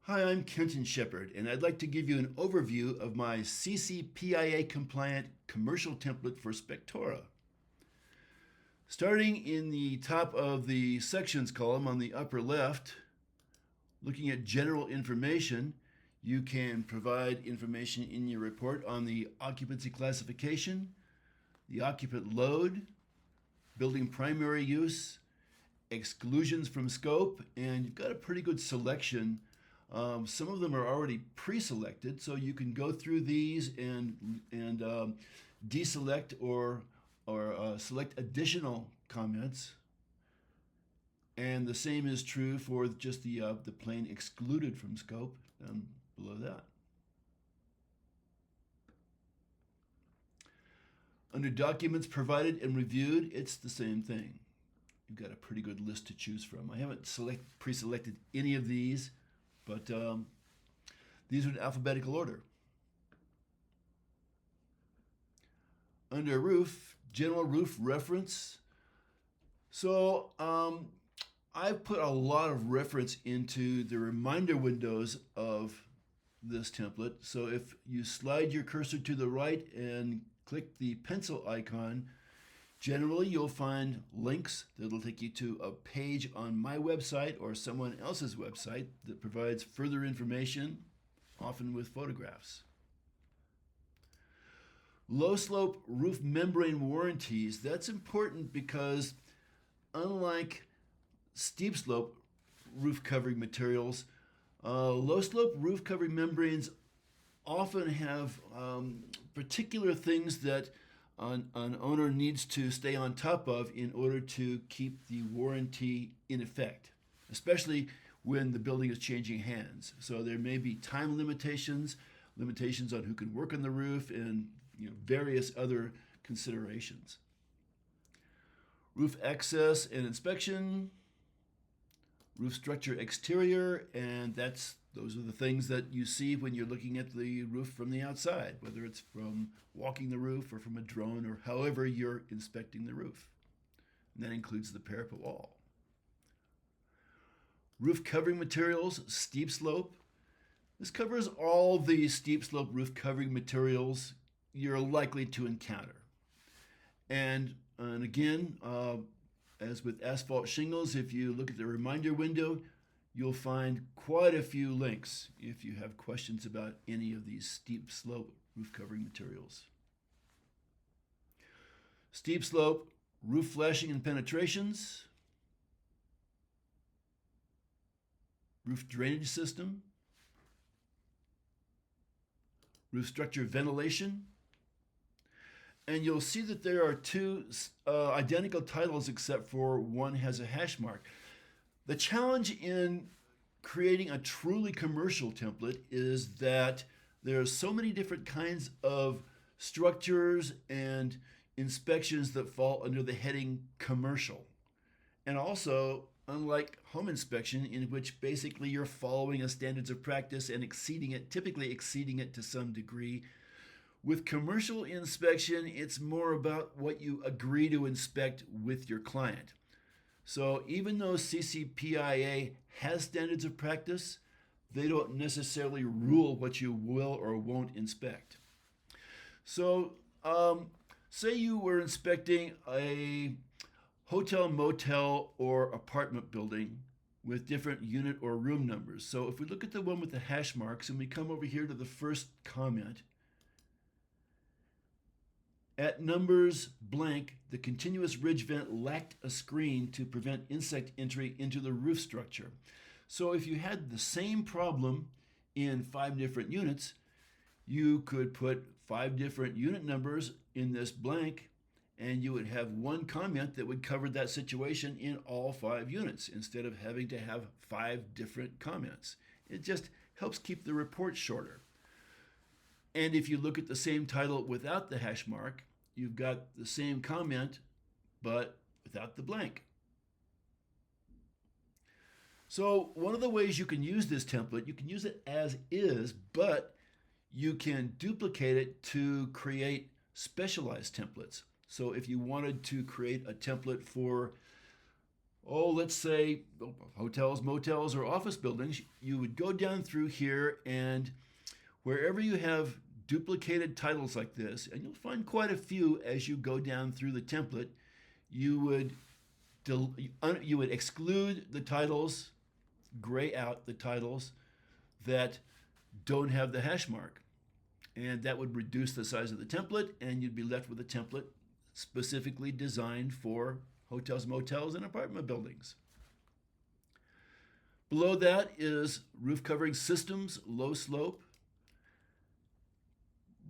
Hi, I'm Kenton Shepherd, and I'd like to give you an overview of my CCPIA-compliant commercial template for Spectora. Starting in the top of the sections column on the upper left, looking at general information, you can provide information in your report on the occupancy classification, the occupant load, building primary use, exclusions from scope, and you've got a pretty good selection. Some of them are already pre-selected, so you can go through these and deselect or select additional comments. And the same is true for just the plain excluded from scope down below that. Under documents provided and reviewed, it's the same thing. You've got a pretty good list to choose from. I haven't pre-selected any of these, but these are in alphabetical order. Under roof, general roof reference. So I've put a lot of reference into the reminder windows of this template. So if you slide your cursor to the right and click the pencil icon, generally you'll find links that'll take you to a page on my website or someone else's website that provides further information, often with photographs. Low slope roof membrane warranties, that's important because unlike steep slope roof covering materials, low slope roof covering membranes often have particular things that an owner needs to stay on top of in order to keep the warranty in effect, especially when the building is changing hands. So there may be time limitations on who can work on the roof, and various other considerations. Roof access and inspection, roof structure exterior, and those are the things that you see when you're looking at the roof from the outside, whether it's from walking the roof or from a drone or however you're inspecting the roof. And that includes the parapet wall. Roof covering materials, steep slope. This covers all the steep slope roof covering materials you're likely to encounter. And again, as with asphalt shingles, if you look at the reminder window, you'll find quite a few links if you have questions about any of these steep slope roof covering materials. Steep slope roof flashing and penetrations, roof drainage system, roof structure ventilation, and you'll see that there are two identical titles except for one has a hash mark. The challenge in creating a truly commercial template is that there are so many different kinds of structures and inspections that fall under the heading commercial. And also, unlike home inspection, in which basically you're following a standards of practice and typically exceeding it to some degree, with commercial inspection, it's more about what you agree to inspect with your client. So even though CCPIA has standards of practice, they don't necessarily rule what you will or won't inspect. So say you were inspecting a hotel, motel, or apartment building with different unit or room numbers. So if we look at the one with the hash marks and we come over here to the first comment, at numbers blank, the continuous ridge vent lacked a screen to prevent insect entry into the roof structure. So if you had the same problem in 5 different units, you could put 5 different unit numbers in this blank, and you would have one comment that would cover that situation in all 5 units instead of having to have 5 different comments. It just helps keep the report shorter. And if you look at the same title without the hash mark, you've got the same comment, but without the blank. So one of the ways you can use this template, you can use it as is, but you can duplicate it to create specialized templates. So if you wanted to create a template for let's say hotels, motels, or office buildings, you would go down through here, and wherever you have duplicated titles like this, and you'll find quite a few as you go down through the template, you would exclude the titles, gray out the titles that don't have the hash mark. And that would reduce the size of the template, and you'd be left with a template specifically designed for hotels, motels, and apartment buildings. Below that is roof covering systems, low slope.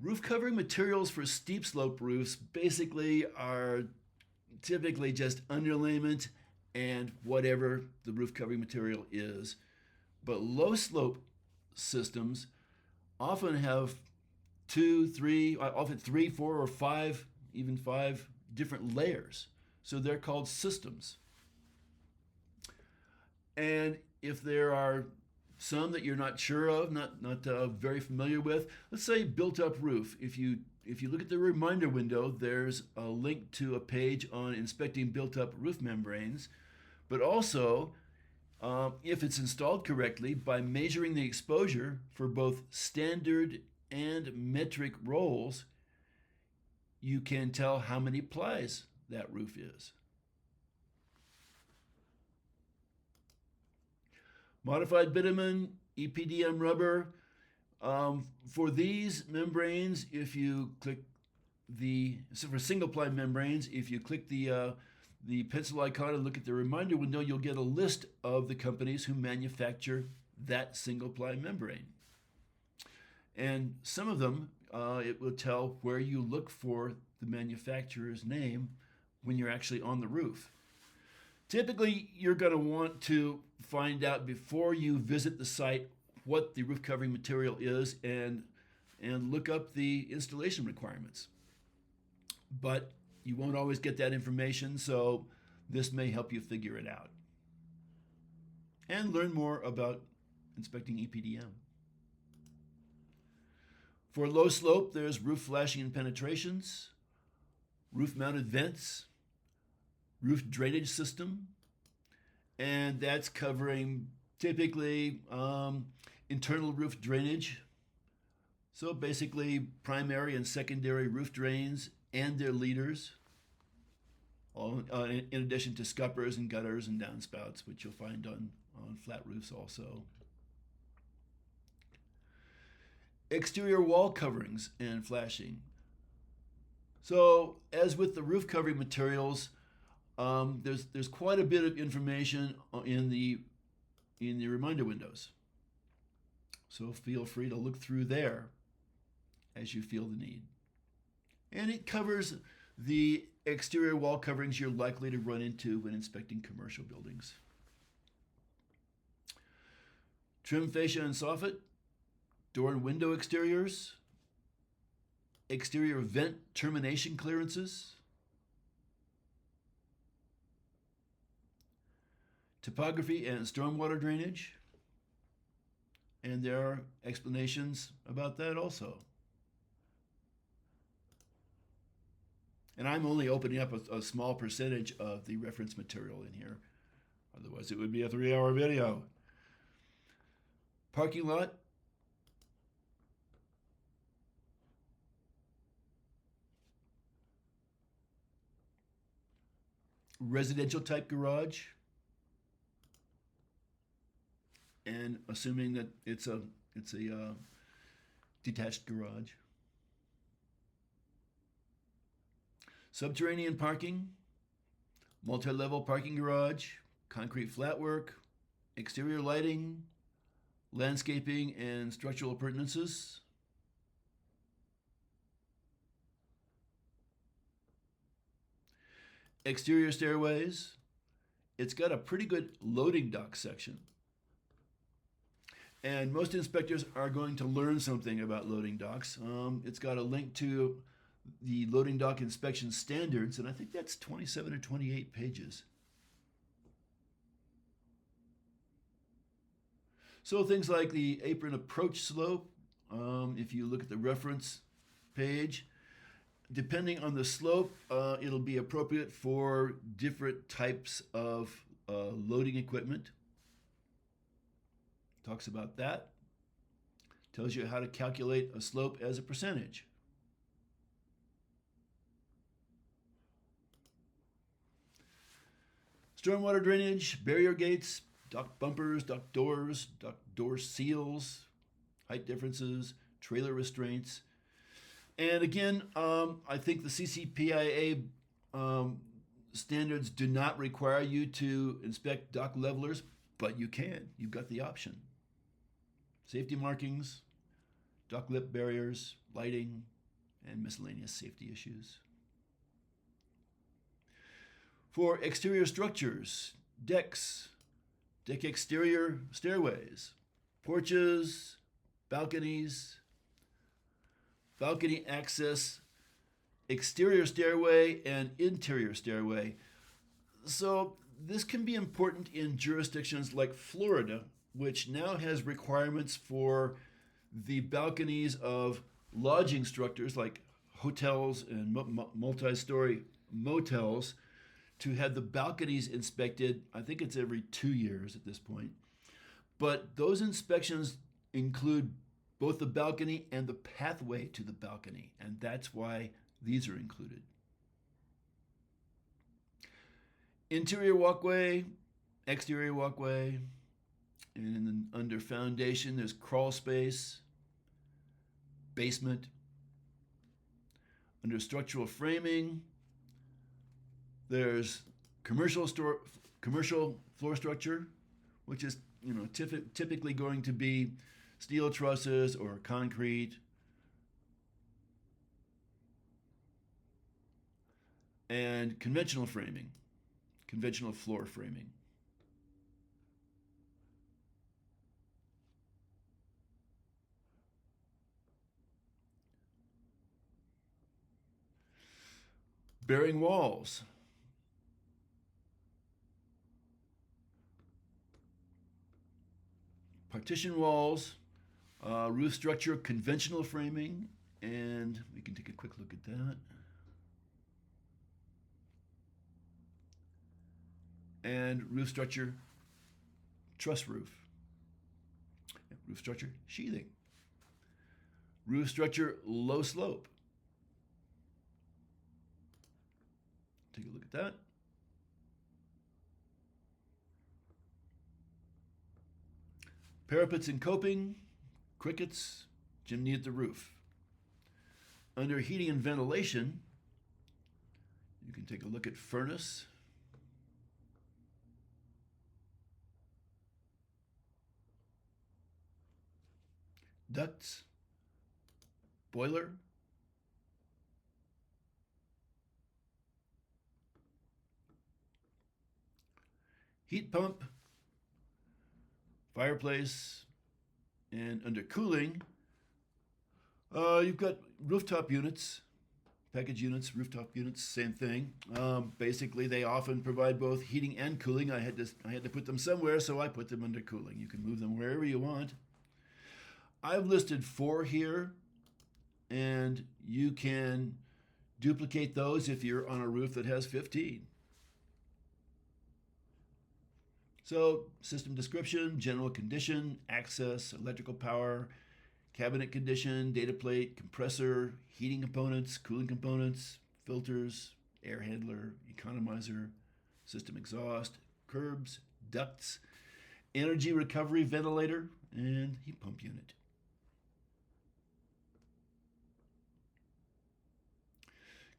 Roof covering materials for steep slope roofs basically are typically just underlayment and whatever the roof covering material is. But low slope systems often have 2, 3, often 3, 4, or 5, even 5 different layers. So they're called systems. And if there are some that you're not sure of, not very familiar with, let's say built-up roof. If you look at the reminder window, there's a link to a page on inspecting built-up roof membranes. But also, if it's installed correctly, by measuring the exposure for both standard and metric rolls, you can tell how many plies that roof is. Modified bitumen, EPDM rubber. For these membranes, if you click for single ply membranes, if you click the pencil icon and look at the reminder window, you'll get a list of the companies who manufacture that single ply membrane. And some of them, it will tell where you look for the manufacturer's name when you're actually on the roof. Typically, you're going to want to find out before you visit the site what the roof covering material is and look up the installation requirements. But you won't always get that information, so this may help you figure it out. And learn more about inspecting EPDM. For low slope, there's roof flashing and penetrations, roof mounted vents, roof drainage system, and that's covering typically internal roof drainage. So basically primary and secondary roof drains and their leaders, in addition to scuppers and gutters and downspouts, which you'll find on flat roofs also. Exterior wall coverings and flashing. So as with the roof covering materials, there's quite a bit of information in the reminder windows. So feel free to look through there as you feel the need. And it covers the exterior wall coverings you're likely to run into when inspecting commercial buildings. Trim fascia and soffit, door and window exteriors, exterior vent termination clearances, topography and stormwater drainage, and there are explanations about that also. And I'm only opening up a small percentage of the reference material in here. Otherwise, it would be a 3-hour video. Parking lot. Residential type garage. And assuming that it's a detached garage. Subterranean parking, multi-level parking garage, concrete flatwork, exterior lighting, landscaping and structural appurtenances. Exterior stairways. It's got a pretty good loading dock section. And most inspectors are going to learn something about loading docks. It's got a link to the loading dock inspection standards, and I think that's 27 or 28 pages. So things like the apron approach slope, if you look at the reference page, depending on the slope, it'll be appropriate for different types of loading equipment. Talks about that. Tells you how to calculate a slope as a percentage. Stormwater drainage, barrier gates, dock bumpers, dock doors, dock door seals, height differences, trailer restraints. And again, I think the CCPIA standards do not require you to inspect dock levelers, but you can. You've got the option. Safety markings, dock lip barriers, lighting, and miscellaneous safety issues. For exterior structures, decks, deck exterior stairways, porches, balconies, balcony access, exterior stairway, and interior stairway. So this can be important in jurisdictions like Florida, which now has requirements for the balconies of lodging structures like hotels and multi-story motels to have the balconies inspected. I think it's every 2 years at this point. But those inspections include both the balcony and the pathway to the balcony, and that's why these are included. Interior walkway, exterior walkway, and then under foundation there's crawl space, basement. Under structural framing, there's commercial floor structure, which is typically going to be steel trusses or concrete. And conventional framing, conventional floor framing. Bearing walls. Partition walls, roof structure, conventional framing, and we can take a quick look at that. And roof structure, truss roof. Roof structure, sheathing. Roof structure, low slope. Take a look at that. Parapets and coping, crickets, chimney at the roof. Under heating and ventilation, you can take a look at furnace, ducts, boiler, heat pump, fireplace, and under cooling, you've got rooftop units, package units, rooftop units, same thing. Basically, they often provide both heating and cooling. I had to put them somewhere, so I put them under cooling. You can move them wherever you want. I've listed 4 here, and you can duplicate those if you're on a roof that has 15. So, system description, general condition, access, electrical power, cabinet condition, data plate, compressor, heating components, cooling components, filters, air handler, economizer, system exhaust, curbs, ducts, energy recovery ventilator, and heat pump unit.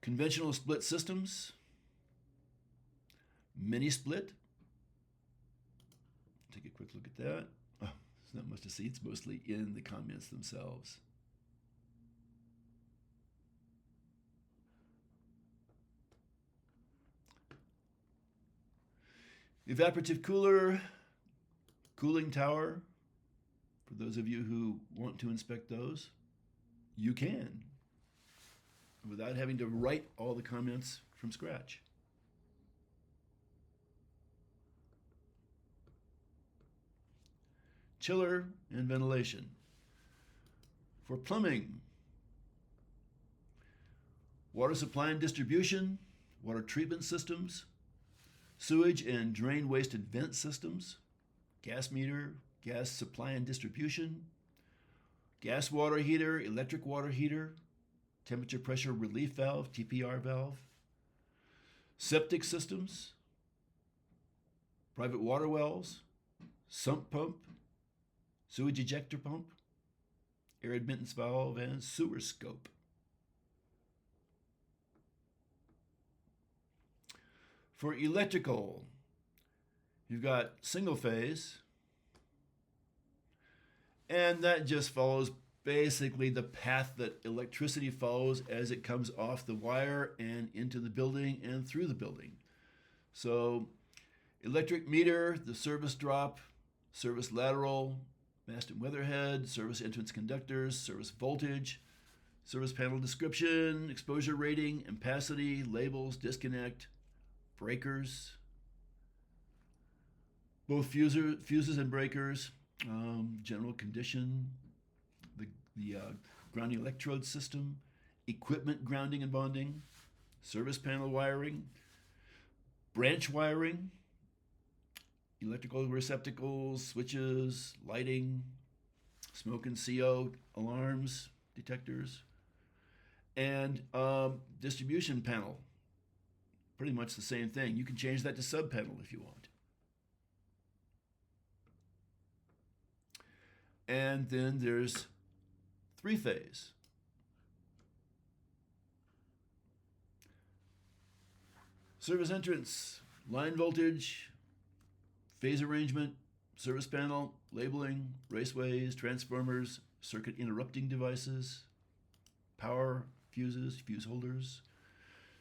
Conventional split systems, mini split. Take a quick look at that. Oh, there's not much to see. It's mostly in the comments themselves. Evaporative cooler, cooling tower. For those of you who want to inspect those, you can, without having to write all the comments from scratch. Chiller and ventilation. For plumbing, water supply and distribution, water treatment systems, sewage and drain waste and vent systems, gas meter, gas supply and distribution, gas water heater, electric water heater, temperature pressure relief valve, TPR valve, septic systems, private water wells, sump pump, sewage ejector pump, air admittance valve, and sewer scope. For electrical, you've got single phase, and that just follows basically the path that electricity follows as it comes off the wire and into the building and through the building. So electric meter, the service drop, service lateral, mast and weatherhead, service entrance conductors, service voltage, service panel description, exposure rating, ampacity, labels, disconnect, breakers, both fuses and breakers, general condition, the grounding electrode system, equipment grounding and bonding, service panel wiring, branch wiring, electrical receptacles, switches, lighting, smoke and CO alarms, detectors, and distribution panel. Pretty much the same thing. You can change that to sub panel if you want. And then there's three-phase. Service entrance, line voltage, phase arrangement, service panel, labeling, raceways, transformers, circuit interrupting devices, power, fuses, fuse holders,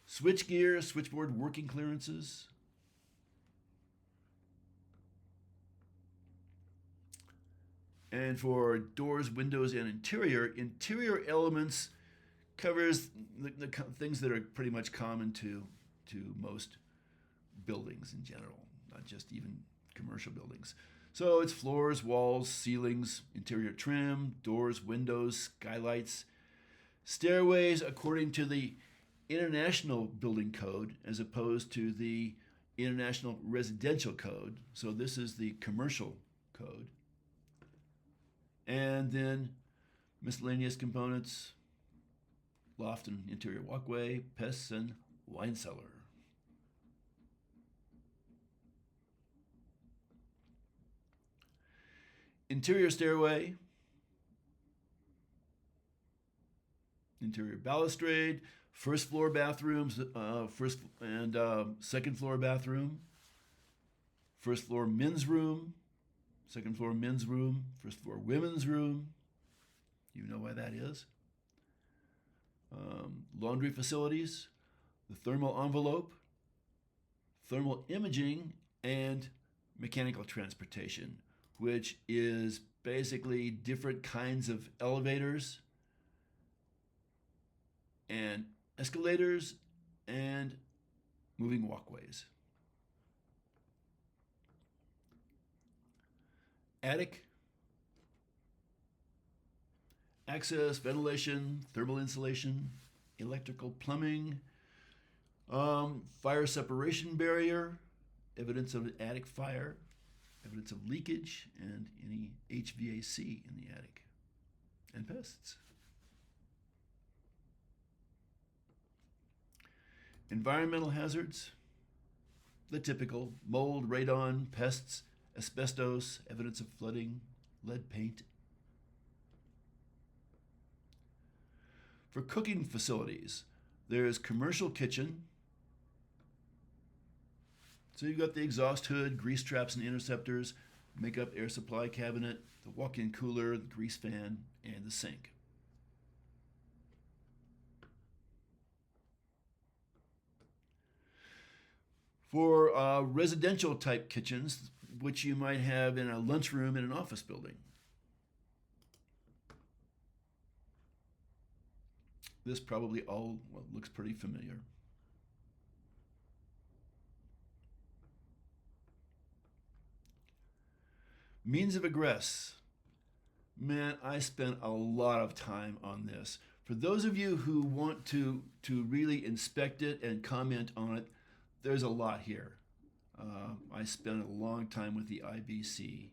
switchgear, switchboard working clearances, and for doors, windows, and interior elements covers the things that are pretty much common to most buildings in general, not just even commercial buildings. So it's floors, walls, ceilings, interior trim, doors, windows, skylights, stairways according to the International Building Code as opposed to the International Residential Code. So this is the commercial code. And then miscellaneous components, loft and interior walkway, pests, and wine cellar. Interior stairway, interior balustrade, first floor bathrooms, first and second floor bathroom, first floor men's room, second floor men's room, first floor women's room. You know why that is. Laundry facilities, the thermal envelope, thermal imaging, and mechanical transportation, which is basically different kinds of elevators and escalators and moving walkways. Attic, access, ventilation, thermal insulation, electrical plumbing, fire separation barrier, evidence of attic fire, evidence of leakage, and any HVAC in the attic, and pests. Environmental hazards, the typical mold, radon, pests, asbestos, evidence of flooding, lead paint. For cooking facilities, there's commercial kitchen. So you've got the exhaust hood, grease traps and interceptors, makeup air supply cabinet, the walk-in cooler, the grease fan, and the sink. For residential type kitchens, which you might have in a lunchroom in an office building. This probably all looks pretty familiar. Means of egress. Man, I spent a lot of time on this. For those of you who want to really inspect it and comment on it, there's a lot here. I spent a long time with the IBC.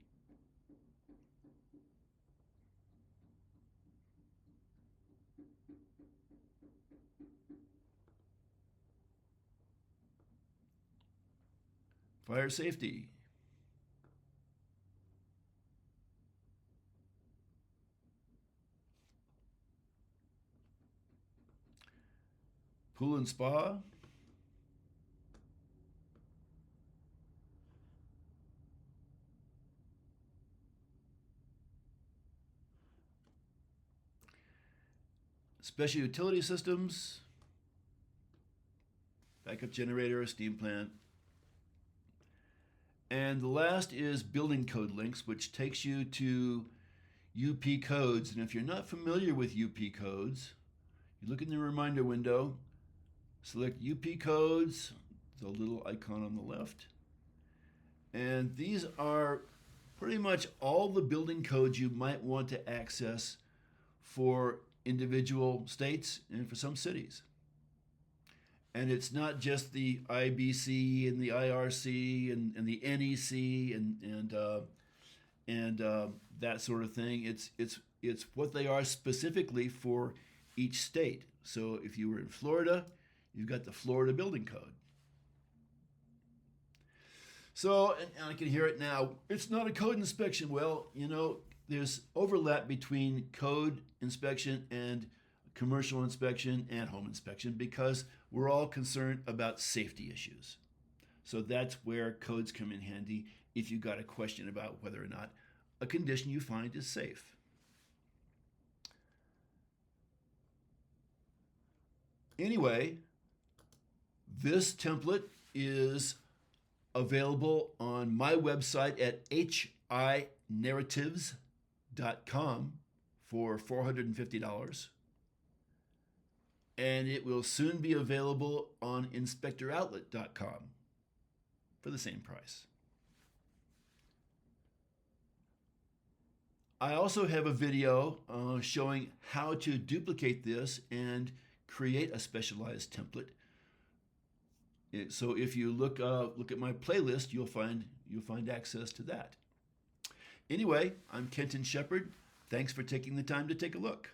Fire safety. Pool and spa. Special utility systems. Backup generator, steam plant. And the last is building code links, which takes you to UP codes. And if you're not familiar with UP codes, you look in the reminder window, select UP codes, the little icon on the left. And these are pretty much all the building codes you might want to access for individual states and for some cities. And it's not just the IBC and the IRC and the NEC and that sort of thing. It's what they are specifically for each state. So if you were in Florida, you've got the Florida Building Code. So, and I can hear it now, it's not a code inspection. Well, you know, there's overlap between code inspection and commercial inspection and home inspection because we're all concerned about safety issues. So that's where codes come in handy if you've got a question about whether or not a condition you find is safe. Anyway, this template is available on my website at hinarratives.com for $450. And it will soon be available on inspectoroutlet.com for the same price. I also have a video showing how to duplicate this and create a specialized template. So if you look at my playlist, you'll find access to that. Anyway, I'm Kenton Shepherd. Thanks for taking the time to take a look.